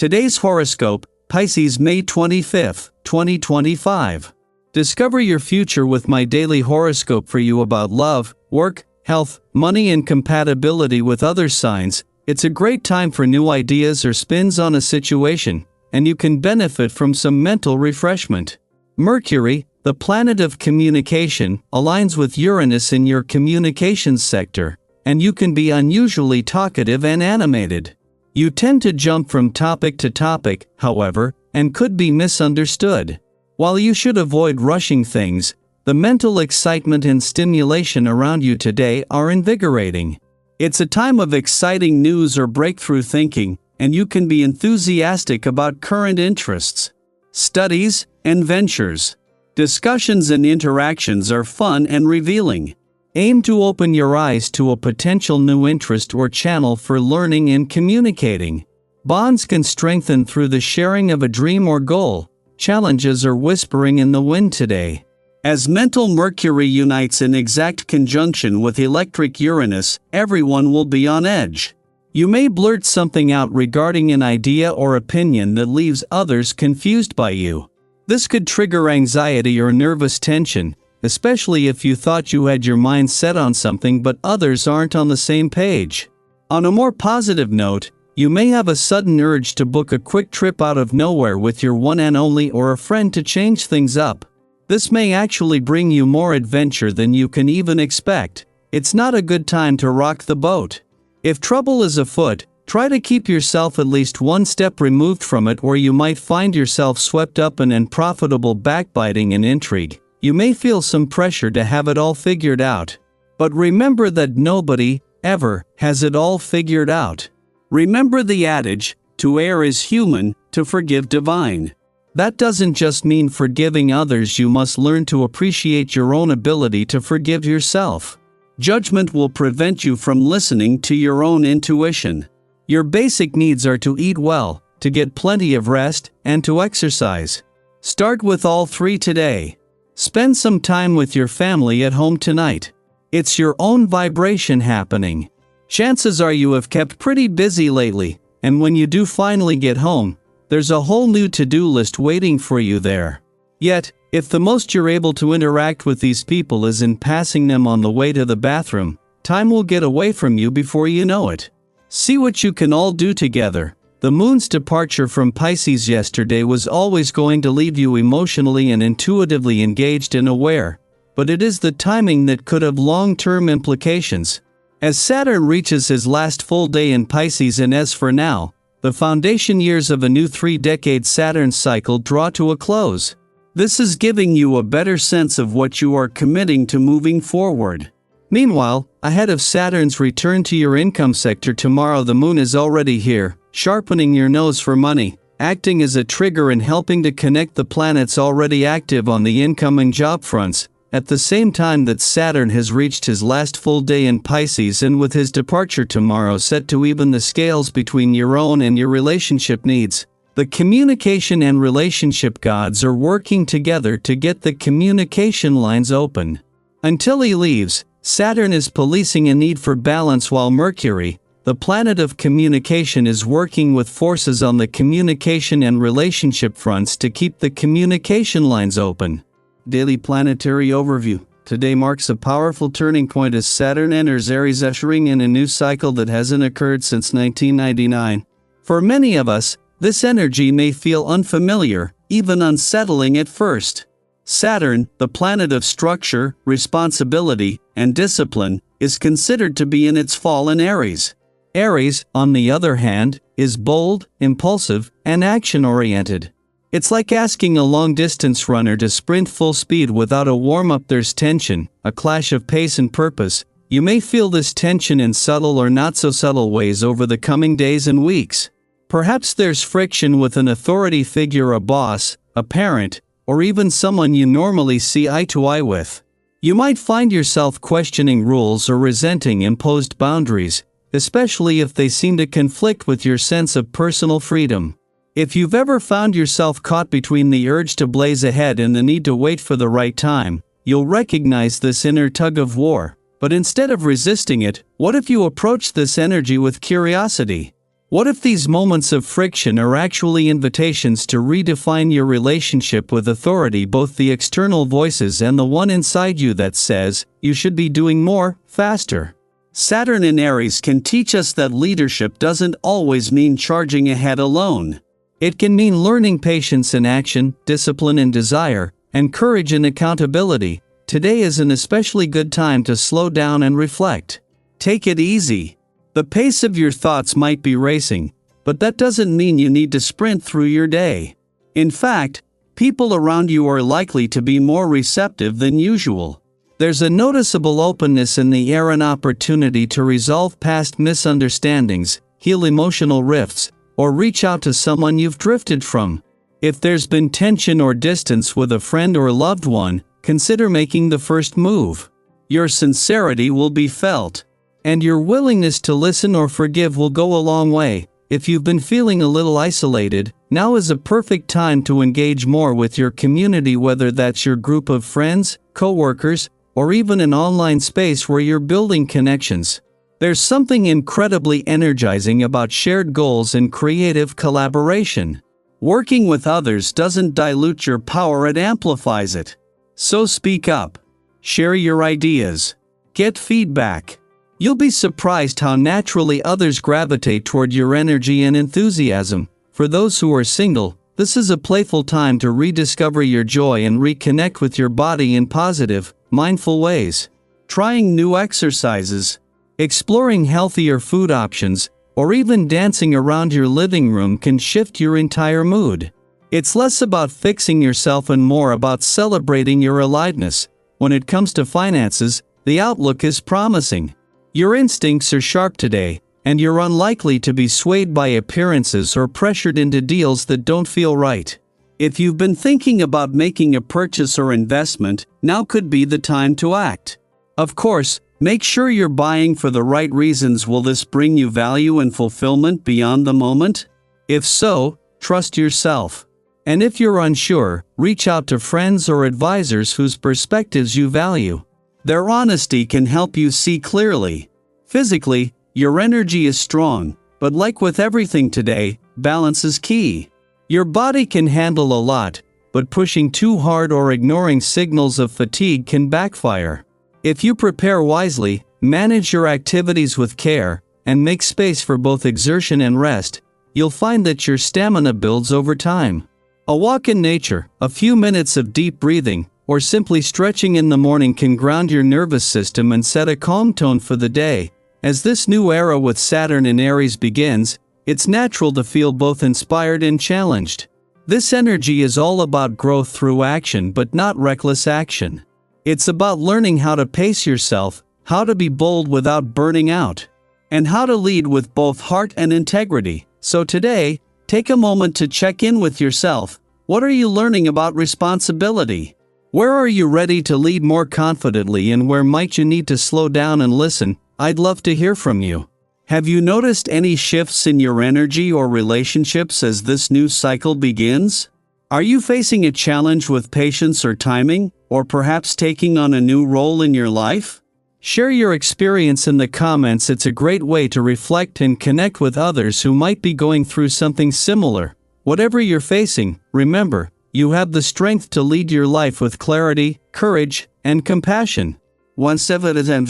Today's horoscope, Pisces May 25, 2025. Discover your future with my daily horoscope for you about love, work, health, money and compatibility with other signs. It's a great time for new ideas or spins on a situation, and you can benefit from some mental refreshment. Mercury, the planet of communication, aligns with Uranus in your communications sector, and you can be unusually talkative and animated. You tend to jump from topic to topic, however, and could be misunderstood. While you should avoid rushing things, the mental excitement and stimulation around you today are invigorating. It's a time of exciting news or breakthrough thinking, and you can be enthusiastic about current interests, studies, and ventures. Discussions and interactions are fun and revealing. Aim to open your eyes to a potential new interest or channel for learning and communicating. Bonds can strengthen through the sharing of a dream or goal. Challenges are whispering in the wind today. As mental Mercury unites in exact conjunction with electric Uranus, everyone will be on edge. You may blurt something out regarding an idea or opinion that leaves others confused by you. This could trigger anxiety or nervous tension, especially if you thought you had your mind set on something but others aren't on the same page. On a more positive note, you may have a sudden urge to book a quick trip out of nowhere with your one and only or a friend to change things up. This may actually bring you more adventure than you can even expect. It's not a good time to rock the boat. If trouble is afoot, try to keep yourself at least one step removed from it, or you might find yourself swept up in unprofitable backbiting and intrigue. You may feel some pressure to have it all figured out. But remember that nobody, ever, has it all figured out. Remember the adage, to err is human, to forgive divine. That doesn't just mean forgiving others, you must learn to appreciate your own ability to forgive yourself. Judgment will prevent you from listening to your own intuition. Your basic needs are to eat well, to get plenty of rest, and to exercise. Start with all three today. Spend some time with your family at home tonight. It's your own vibration happening. Chances are you have kept pretty busy lately, and when you do finally get home, there's a whole new to-do list waiting for you there. Yet, if the most you're able to interact with these people is in passing them on the way to the bathroom, time will get away from you before you know it. See what you can all do together. The moon's departure from Pisces yesterday was always going to leave you emotionally and intuitively engaged and aware, but it is the timing that could have long-term implications. As Saturn reaches his last full day in Pisces, and as for now, the foundation years of a new 3-decade Saturn cycle draw to a close. This is giving you a better sense of what you are committing to moving forward. Meanwhile, ahead of Saturn's return to your income sector tomorrow, the moon is already here, sharpening your nose for money, acting as a trigger and helping to connect the planets already active on the income and job fronts, at the same time that Saturn has reached his last full day in Pisces, and with his departure tomorrow set to even the scales between your own and your relationship needs. The communication and relationship gods are working together to get the communication lines open. Until he leaves, Saturn is policing a need for balance, while Mercury, the planet of communication, is working with forces on the communication and relationship fronts to keep the communication lines open. Daily planetary overview. Today marks a powerful turning point as Saturn enters Aries, ushering in a new cycle that hasn't occurred since 1999. For many of us, this energy may feel unfamiliar, even unsettling at first. Saturn, the planet of structure, responsibility, and discipline, is considered to be in its fall in Aries. Aries, on the other hand, is bold, impulsive, and action-oriented. It's like asking a long-distance runner to sprint full speed without a warm-up. There's tension, a clash of pace and purpose. You may feel this tension in subtle or not-so-subtle ways over the coming days and weeks. Perhaps there's friction with an authority figure, a boss, a parent, or even someone you normally see eye to eye with. You might find yourself questioning rules or resenting imposed boundaries, especially if they seem to conflict with your sense of personal freedom. If you've ever found yourself caught between the urge to blaze ahead and the need to wait for the right time, you'll recognize this inner tug of war. But instead of resisting it, what if you approach this energy with curiosity? What if these moments of friction are actually invitations to redefine your relationship with authority, both the external voices and the one inside you that says, you should be doing more, faster? Saturn in Aries can teach us that leadership doesn't always mean charging ahead alone. It can mean learning patience in action, discipline in desire, and courage in accountability. Today is an especially good time to slow down and reflect. Take it easy. The pace of your thoughts might be racing, but that doesn't mean you need to sprint through your day. In fact, people around you are likely to be more receptive than usual. There's a noticeable openness in the air, an opportunity to resolve past misunderstandings, heal emotional rifts, or reach out to someone you've drifted from. If there's been tension or distance with a friend or loved one, consider making the first move. Your sincerity will be felt, and your willingness to listen or forgive will go a long way. If you've been feeling a little isolated, now is a perfect time to engage more with your community, whether that's your group of friends, co-workers, or even an online space where you're building connections. There's something incredibly energizing about shared goals and creative collaboration. Working with others doesn't dilute your power, it amplifies it. So speak up. Share your ideas. Get feedback. You'll be surprised how naturally others gravitate toward your energy and enthusiasm. For those who are single, this is a playful time to rediscover your joy and reconnect with your body in positive, mindful ways. Trying new exercises, exploring healthier food options, or even dancing around your living room can shift your entire mood. It's less about fixing yourself and more about celebrating your aliveness. When it comes to finances, the outlook is promising. Your instincts are sharp today, and you're unlikely to be swayed by appearances or pressured into deals that don't feel right. If you've been thinking about making a purchase or investment, now could be the time to act. Of course, make sure you're buying for the right reasons. Will this bring you value and fulfillment beyond the moment? If so, trust yourself. And if you're unsure, reach out to friends or advisors whose perspectives you value. Their honesty can help you see clearly. Physically, your energy is strong, but like with everything today, balance is key. Your body can handle a lot, but pushing too hard or ignoring signals of fatigue can backfire. If you prepare wisely, manage your activities with care, and make space for both exertion and rest, you'll find that your stamina builds over time. A walk in nature, a few minutes of deep breathing, or simply stretching in the morning can ground your nervous system and set a calm tone for the day. As this new era with Saturn in Aries begins, it's natural to feel both inspired and challenged. This energy is all about growth through action, but not reckless action. It's about learning how to pace yourself, how to be bold without burning out, and how to lead with both heart and integrity. So today, take a moment to check in with yourself. What are you learning about responsibility? Where are you ready to lead more confidently, and where might you need to slow down and listen? I'd love to hear from you. Have you noticed any shifts in your energy or relationships as this new cycle begins? Are you facing a challenge with patience or timing, or perhaps taking on a new role in your life? Share your experience in the comments. It's a great way to reflect and connect with others who might be going through something similar. Whatever you're facing, remember, you have the strength to lead your life with clarity, courage, and compassion. 1/7